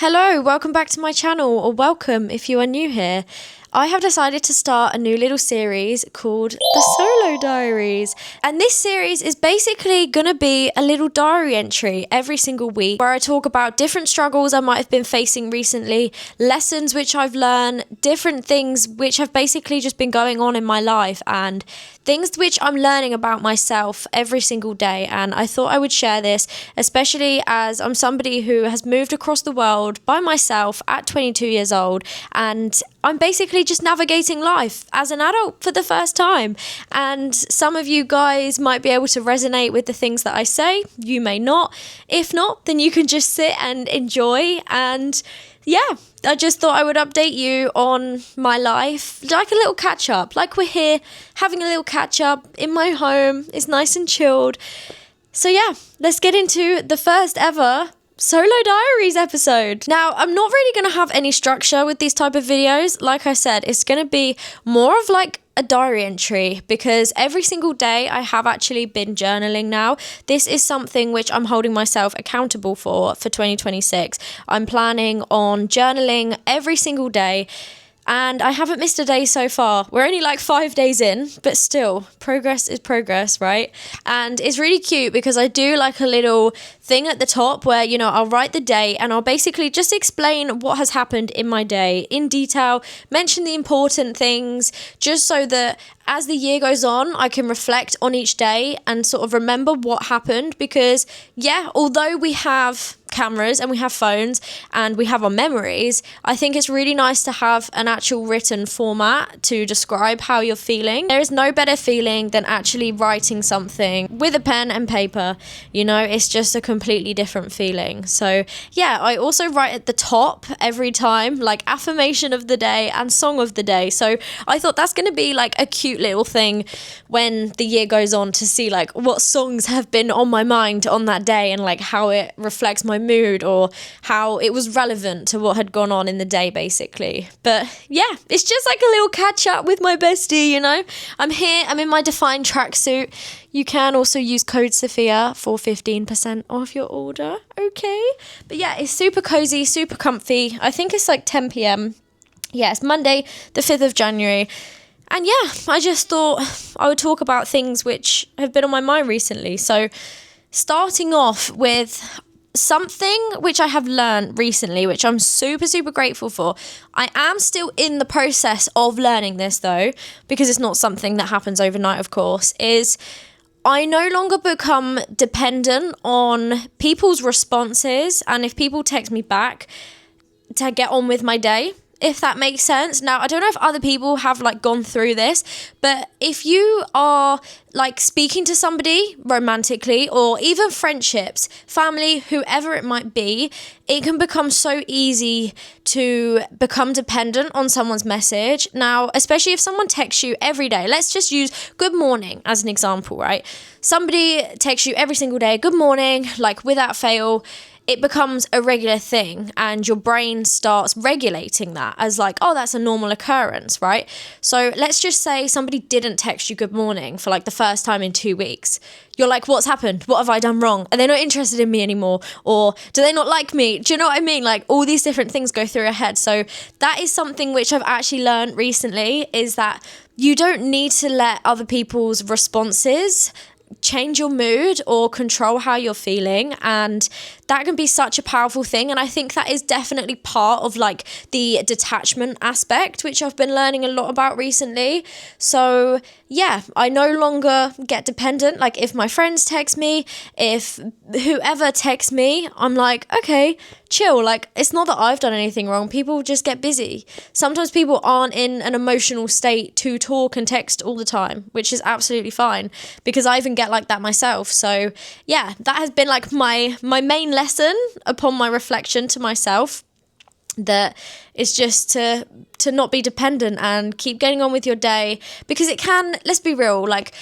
Hello, welcome back to my channel, or welcome if you are new here. I have decided to start a new little series called the Solo Diaries. And this series is basically going to be a little diary entry every single week where I talk about different struggles I might have been facing recently, lessons which I've learned, different things which have basically just been going on in my life, and things which I'm learning about myself every single day. And I thought I would share this, especially as I'm somebody who has moved across the world by myself at 22 years old, and I'm basically just navigating life as an adult for the first time. And some of you guys might be able to resonate with the things that I say. You may not. If not, then you can just sit and enjoy. And yeah, I just thought I would update you on my life, like a little catch up, like we're here having a little catch up in my home. It's nice and chilled. So yeah, let's get into the first ever Solo Diaries episode. Now, I'm not really going to have any structure with these type of videos. Like I said, it's going to be more of like a diary entry, because every single day I have actually been journaling now. This is something which I'm holding myself accountable for 2026. I'm planning on journaling every single day, and I haven't missed a day so far. We're only like 5 days in, but still, progress is progress, right? And it's really cute because I do like a little thing at the top where, you know, I'll write the day and I'll basically just explain what has happened in my day in detail, mention the important things, just so that as the year goes on, I can reflect on each day and sort of remember what happened. Because yeah, although we have cameras and we have phones and we have our memories, I think it's really nice to have an actual written format to describe how you're feeling. There is no better feeling than actually writing something with a pen and paper. You know, it's just a completely different feeling. So yeah, I also write at the top every time, like affirmation of the day and song of the day. So I thought that's going to be like a cute little thing when the year goes on, to see like what songs have been on my mind on that day and like how it reflects my mood or how it was relevant to what had gone on in the day, basically. But yeah, it's just like a little catch up with my bestie, you know. I'm here, I'm in my defined tracksuit. You can also use code Sophia for 15% off your order, okay? But yeah, it's super cozy, super comfy. I think it's like 10 p.m. Yeah, it's Monday, the 5th of January. And yeah, I just thought I would talk about things which have been on my mind recently. So starting off with something which I have learned recently, which I'm super, super grateful for. I am still in the process of learning this though, because it's not something that happens overnight, of course, is I no longer become dependent on people's responses and if people text me back to get on with my day, if that makes sense. Now, I don't know if other people have like gone through this, but if you are like speaking to somebody romantically or even friendships, family, whoever it might be, it can become so easy to become dependent on someone's message. Now, especially if someone texts you every day, let's just use good morning as an example, right? Somebody texts you every single day, good morning, like without fail. It becomes a regular thing and your brain starts regulating that as like, oh, that's a normal occurrence, right? So let's just say somebody didn't text you good morning for like the first time in 2 weeks. You're like, what's happened? What have I done wrong? Are they not interested in me anymore? Or do they not like me? Do you know what I mean? Like all these different things go through your head. So that is something which I've actually learned recently, is that you don't need to let other people's responses change your mood or control how you're feeling, and that can be such a powerful thing. And I think that is definitely part of like the detachment aspect, which I've been learning a lot about recently. So yeah, I no longer get dependent. Like if my friends text me, if whoever texts me, I'm like, okay, chill. Like it's not that I've done anything wrong. People just get busy. Sometimes people aren't in an emotional state to talk and text all the time, which is absolutely fine, because I even get like that myself. So yeah, that has been like my main lesson upon my reflection to myself, that is just to not be dependent and keep getting on with your day, because it can, let's be real, like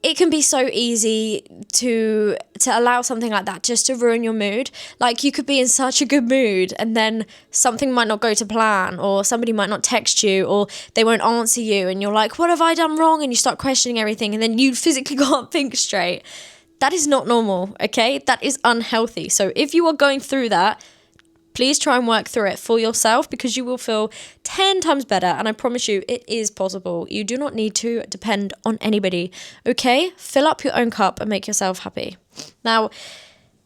it can be so easy to allow something like that just to ruin your mood. Like you could be in such a good mood and then something might not go to plan, or somebody might not text you, or they won't answer you, and you're like, what have I done wrong? And you start questioning everything, and then you physically can't think straight. That is not normal, okay? That is unhealthy. So if you are going through that, please try and work through it for yourself, because you will feel 10 times better. And I promise you, it is possible. You do not need to depend on anybody, okay? Fill up your own cup and make yourself happy. Now,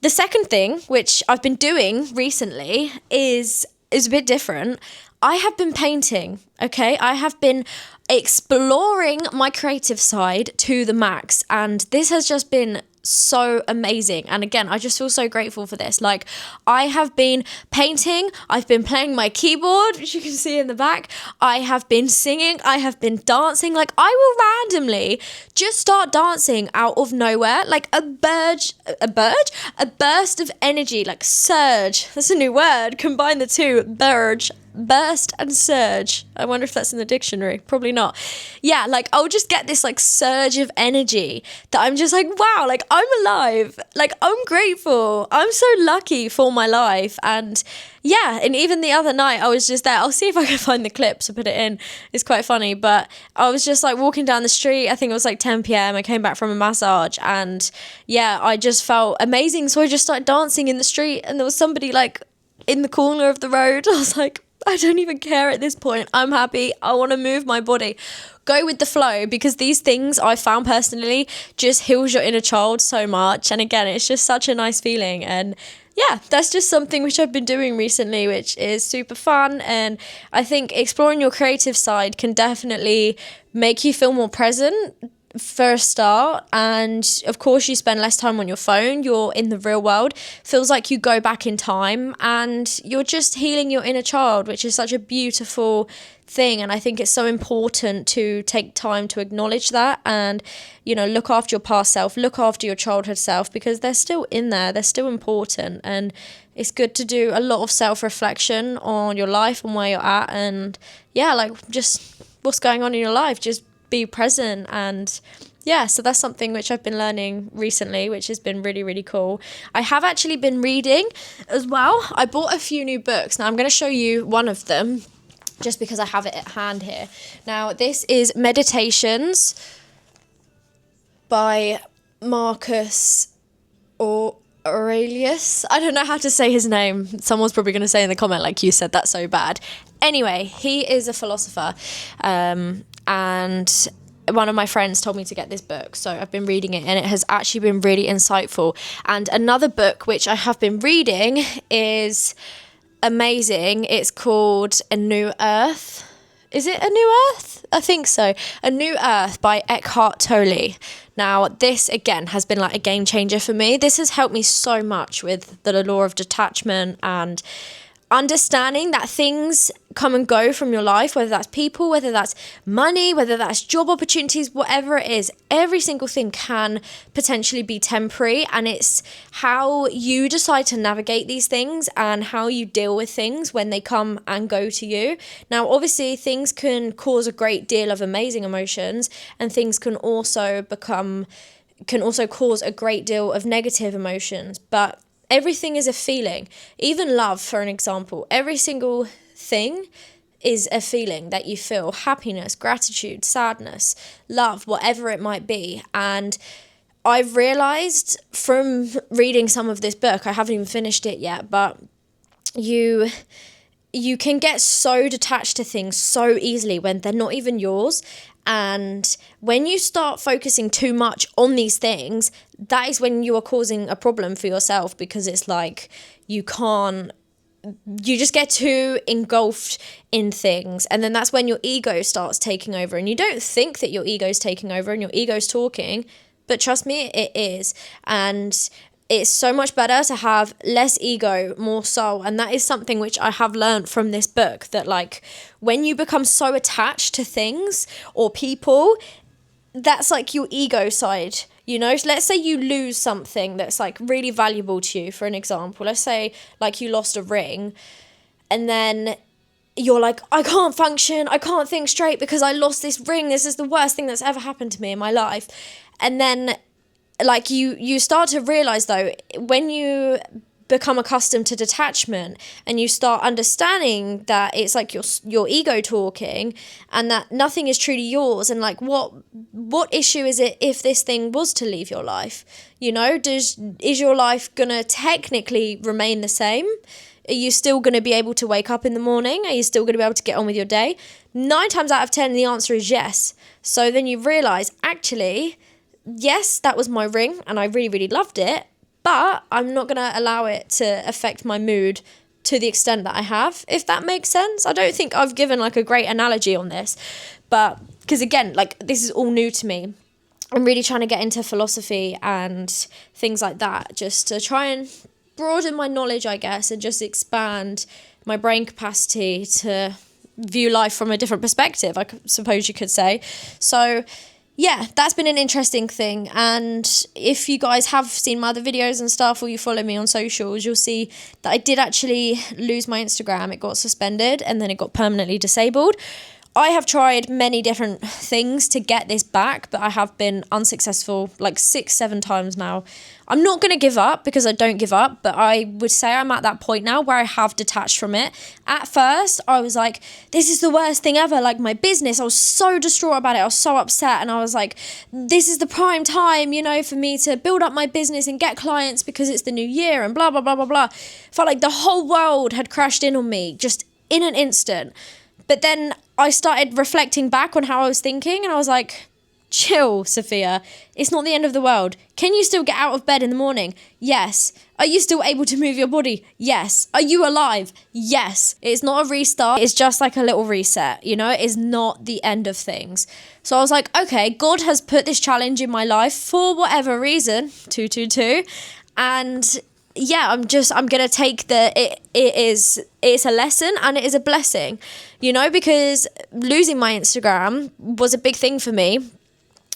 the second thing, which I've been doing recently, is a bit different. I have been painting, okay? I have been exploring my creative side to the max, and this has just been so amazing. And again, I just feel so grateful for this. Like, I have been painting, I've been playing my keyboard, which you can see in the back, I have been singing, I have been dancing. Like, I will randomly just start dancing out of nowhere, like a burst of energy, like surge. That's a new word. Combine the two, burst and surge. I wonder if that's in the dictionary. Probably not. Yeah, like, I'll just get this like surge of energy that I'm just like, wow, like, I'm alive. Like, I'm grateful. I'm so lucky for my life. And yeah, and even the other night I was just there. I'll see if I can find the clips and put it in. It's quite funny, but I was just like walking down the street. I think it was like 10 p.m. I came back from a massage, and yeah, I just felt amazing. So I just started dancing in the street, and there was somebody like in the corner of the road. I was like, I don't even care at this point. I'm happy. I want to move my body. Go with the flow, because these things I found personally just heals your inner child so much. And again, it's just such a nice feeling. And yeah, that's just something which I've been doing recently, which is super fun. And I think exploring your creative side can definitely make you feel more present for a start, and of course you spend less time on your phone. You're in the real world. Feels like you go back in time, and you're just healing your inner child, which is such a beautiful thing. And I think it's so important to take time to acknowledge that, and look after your past self, look after your childhood self, because they're still in there, they're still important. And it's good to do a lot of self-reflection on your life and where you're at, and yeah, like, just what's going on in your life, just be present. And yeah, so that's something which I've been learning recently, which has been really, really cool. I have actually been reading as well. I bought a few new books. Now I'm going to show you one of them just because I have it at hand here. Now, this is Meditations by Marcus Aurelius. I don't know how to say his name. Someone's probably going to say in the comment, like, you said that so bad. Anyway, he is a philosopher, and one of my friends told me to get this book, so I've been reading it, and it has actually been really insightful. And another book which I have been reading is amazing. It's called A New Earth. Is it A New Earth? I think so. A New Earth by Eckhart Tolle. Now, this, again, has been like a game changer for me. This has helped me so much with the law of detachment and understanding that things come and go from your life, whether that's people, whether that's money, whether that's job opportunities, whatever it is. Every single thing can potentially be temporary, and it's how you decide to navigate these things and how you deal with things when they come and go to you. Now, obviously, things can cause a great deal of amazing emotions, and things can also cause a great deal of negative emotions, but everything is a feeling. Even love, for an example, every single thing is a feeling that you feel. Happiness, gratitude, sadness, love, whatever it might be. And I've realised from reading some of this book, I haven't even finished it yet, but you can get so detached to things so easily when they're not even yours. And when you start focusing too much on these things, that is when you are causing a problem for yourself, because it's like you just get too engulfed in things. And then that's when your ego starts taking over, and you don't think that your ego's taking over and your ego's talking, but trust me, it is. And it's so much better to have less ego, more soul. And that is something which I have learned from this book, that like when you become so attached to things or people, that's like your ego side. Let's say you lose something that's like really valuable to you, for an example. Let's say like you lost a ring, and then you're like, I can't function, I can't think straight because I lost this ring. This is the worst thing that's ever happened to me in my life. And then like you start to realize, though, when you become accustomed to detachment and you start understanding that it's like your ego talking, and that nothing is truly yours, and like what issue is it if this thing was to leave your life? Is your life gonna technically remain the same? Are you still going to be able to wake up in the morning? Are you still going to be able to get on with your day? 9 times out of 10, the answer is yes. So then you realise, actually, yes, that was my ring and I really, really loved it, but I'm not going to allow it to affect my mood to the extent that I have, if that makes sense. I don't think I've given like a great analogy on this, but because again, like this is all new to me. I'm really trying to get into philosophy and things like that, just to try and broaden my knowledge, I guess, and just expand my brain capacity to view life from a different perspective, I suppose you could say. So yeah, that's been an interesting thing. And if you guys have seen my other videos and stuff, or you follow me on socials, you'll see that I did actually lose my Instagram. It got suspended and then it got permanently disabled. I have tried many different things to get this back, but I have been unsuccessful like 6-7 times now. I'm not going to give up, because I don't give up, but I would say I'm at that point now where I have detached from it. At first, I was like, this is the worst thing ever. Like my business, I was so distraught about it. I was so upset, and I was like, this is the prime time, you know, for me to build up my business and get clients because it's the new year and blah, blah, blah, blah, blah. Felt like the whole world had crashed in on me just in an instant. But then I started reflecting back on how I was thinking, and I was like, chill, Sophia. It's not the end of the world. Can you still get out of bed in the morning? Yes. Are you still able to move your body? Yes. Are you alive? Yes. It's not a restart. It's just like a little reset, you know? It is not the end of things. So I was like, okay, God has put this challenge in my life for whatever reason, 222, and yeah, I'm going to take it's a lesson and it is a blessing, you know, because losing my Instagram was a big thing for me,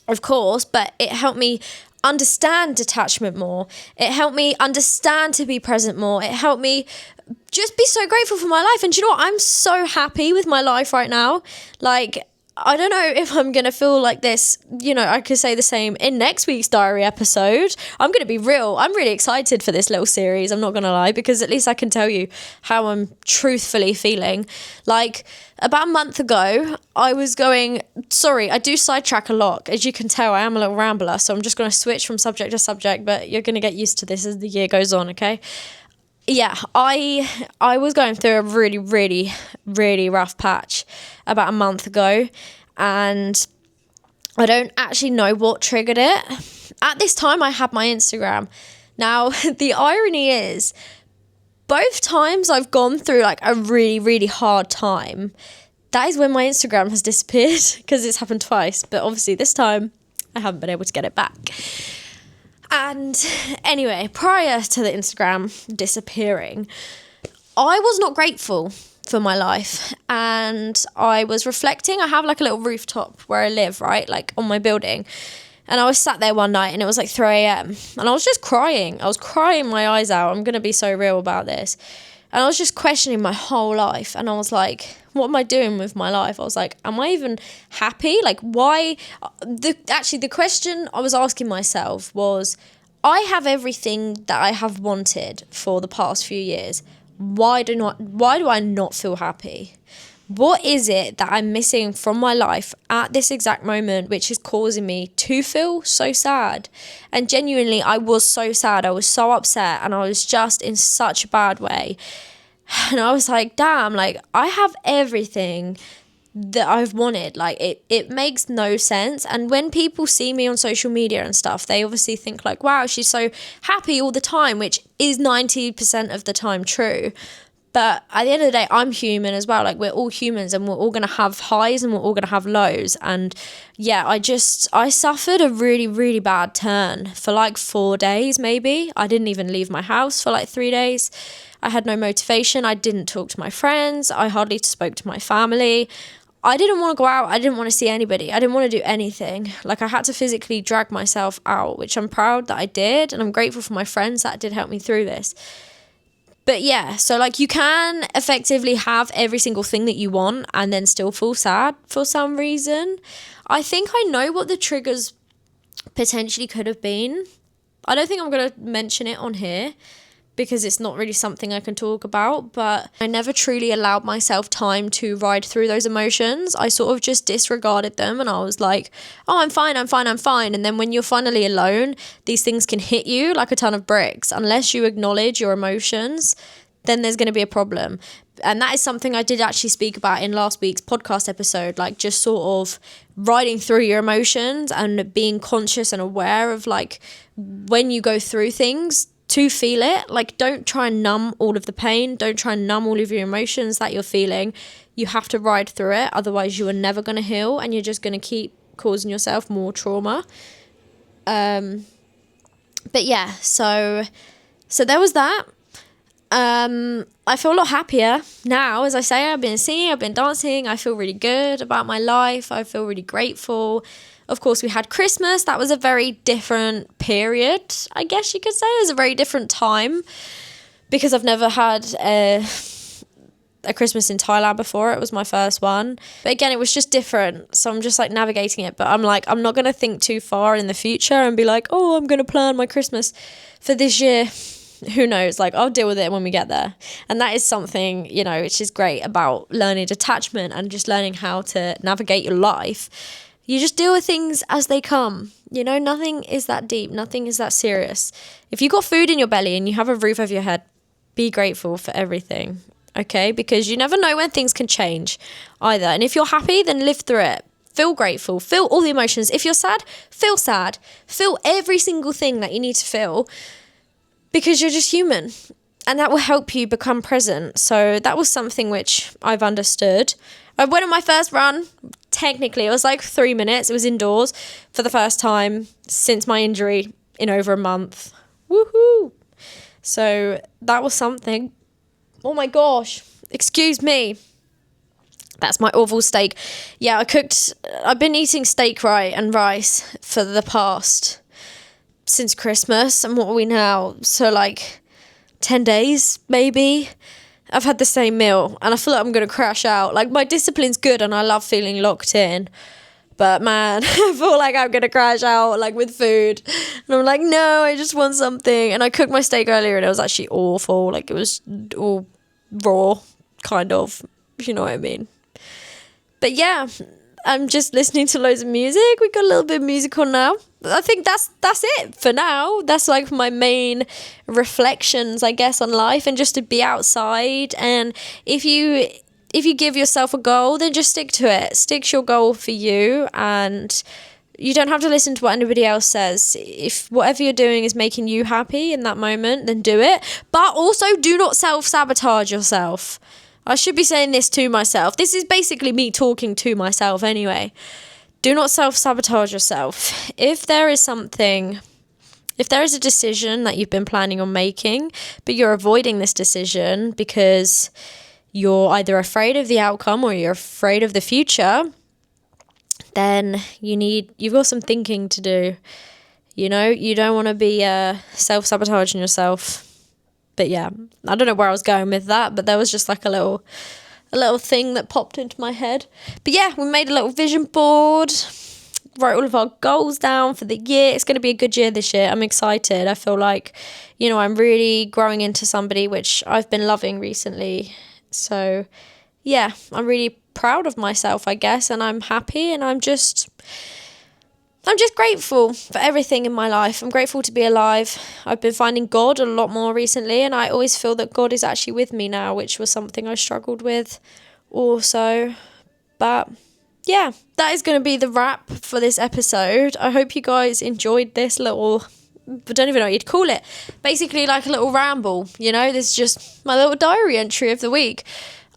of course, but it helped me understand detachment more. It helped me understand to be present more. It helped me just be so grateful for my life. And do you know what? I'm so happy with my life right now. Like, I don't know if I'm going to feel like this, you know, I could say the same in next week's diary episode. I'm going to be real. I'm really excited for this little series. I'm not going to lie, because at least I can tell you how I'm truthfully feeling. Like about a month ago, I do sidetrack a lot. As you can tell, I am a little rambler. So I'm just going to switch from subject to subject, but you're going to get used to this as the year goes on, okay? Yeah, I was going through a really, really, really rough patch about a month ago, and I don't actually know what triggered it. At this time, I had my Instagram. Now, the irony is, both times I've gone through like a really, really hard time, that is when my Instagram has disappeared, because it's happened twice, but obviously this time I haven't been able to get it back. And anyway, prior to the Instagram disappearing, I was not grateful for my life. And I was reflecting. I have like a little rooftop where I live, right? Like on my building. And I was sat there one night and it was like 3 a.m. And I was just crying. I was crying my eyes out. I'm going to be so real about this. And I was just questioning my whole life. And I was like, what am I doing with my life? I was like, am I even happy? Like, why? The question I was asking myself was, I have everything that I have wanted for the past few years. Why do I not feel happy? What is it that I'm missing from my life at this exact moment, which is causing me to feel so sad? And genuinely, I was so sad. I was so upset, and I was just in such a bad way. And I was like, damn, like I have everything that I've wanted. Like it makes no sense. And when people see me on social media and stuff, they obviously think like, wow, she's so happy all the time, which is 90% of the time true. But at the end of the day, I'm human as well. Like we're all humans, and we're all going to have highs and we're all going to have lows. And yeah, I suffered a really, really bad turn for like 4 days, maybe. I didn't even leave my house for like 3 days. I had no motivation. I didn't talk to my friends. I hardly spoke to my family. I didn't want to go out. I didn't want to see anybody. I didn't want to do anything. Like I had to physically drag myself out, which I'm proud that I did. And I'm grateful for my friends that did help me through this. But yeah, so like you can effectively have every single thing that you want and then still feel sad for some reason. I think I know what the triggers potentially could have been. I don't think I'm going to mention it on here because it's not really something I can talk about, but I never truly allowed myself time to ride through those emotions. I sort of just disregarded them, and I was like, oh, I'm fine. And then when you're finally alone, these things can hit you like a ton of bricks. Unless you acknowledge your emotions, then there's going to be a problem. And that is something I did actually speak about in last week's podcast episode, like just sort of riding through your emotions and being conscious and aware of like when you go through things, to feel it. Like, don't try and numb all of the pain. Don't try and numb all of your emotions that you're feeling. You have to ride through it. Otherwise, you are never going to heal, and you're just going to keep causing yourself more trauma. But yeah, so there was that. I feel a lot happier now. As I say, I've been singing, I've been dancing. I feel really good about my life. I feel really grateful. Of course, we had Christmas. That was a very different period, I guess you could say. It was a very different time because I've never had a Christmas in Thailand before. It was my first one. But again, it was just different. So I'm just like navigating it. But I'm like, I'm not going to think too far in the future and be like, oh, I'm going to plan my Christmas for this year. Who knows? Like, I'll deal with it when we get there. And that is something, you know, which is great about learning detachment and just learning how to navigate your life. You just deal with things as they come. You know, nothing is that deep. Nothing is that serious. If you got food in your belly and you have a roof over your head, be grateful for everything, okay? Because you never know when things can change either. And if you're happy, then live through it. Feel grateful. Feel all the emotions. If you're sad. Feel every single thing that you need to feel, because you're just human. And that will help you become present. So that was something which I've understood. I went on my first run. Technically, it was like 3 minutes. It was indoors for the first time since my injury in over a month. Woohoo! So that was something. Oh my gosh. Excuse me. That's my awful steak. Yeah, I've been eating steak and rice for the past, since Christmas. And what are we now? So like 10 days, maybe. I've had the same meal and I feel like I'm going to crash out. Like, my discipline's good and I love feeling locked in. But man, I feel like I'm going to crash out, like, with food. And I'm like, no, I just want something. And I cooked my steak earlier and it was actually awful. Like, it was all raw, kind of, if you know what I mean. But yeah, I'm just listening to loads of music. We got a little bit of music on now. I think that's it for now. That's like my main reflections, I guess, on life, and just to be outside. And if you give yourself a goal, then just stick to it. Stick to your goal for you, and you don't have to listen to what anybody else says. If whatever you're doing is making you happy in that moment, then do it. But also, do not self-sabotage yourself. I should be saying this to myself. This is basically me talking to myself anyway. Do not self-sabotage yourself. If there is a decision that you've been planning on making, but you're avoiding this decision because you're either afraid of the outcome or you're afraid of the future, then you've got some thinking to do. You know, you don't want to be self-sabotaging yourself. But yeah, I don't know where I was going with that, but there was just like a little thing that popped into my head. But yeah, we made a little vision board, wrote all of our goals down for the year. It's going to be a good year this year. I'm excited. I feel like, you know, I'm really growing into somebody which I've been loving recently. So yeah, I'm really proud of myself, I guess, and I'm happy, and I'm just grateful for everything in my life. I'm grateful to be alive. I've been finding God a lot more recently, and I always feel that God is actually with me now, which was something I struggled with also. But yeah, that is going to be the wrap for this episode. I hope you guys enjoyed this little, I don't even know what you'd call it. Basically like a little ramble, you know, this is just my little diary entry of the week.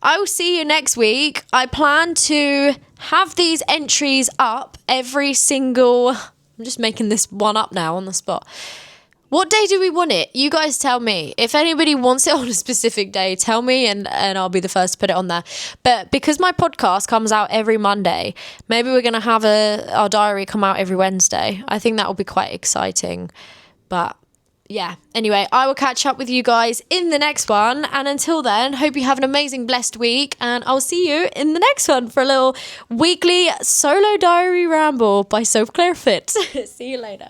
I will see you next week. I plan to have these entries up every single... I'm just making this one up now on the spot. What day do we want it? You guys tell me. If anybody wants it on a specific day, tell me and I'll be the first to put it on there. But because my podcast comes out every Monday, maybe we're going to have our diary come out every Wednesday. I think that will be quite exciting. But yeah, anyway, I will catch up with you guys in the next one. And until then, hope you have an amazing, blessed week. And I'll see you in the next one for a little weekly solo diary ramble by Soap Claire Fit. See you later.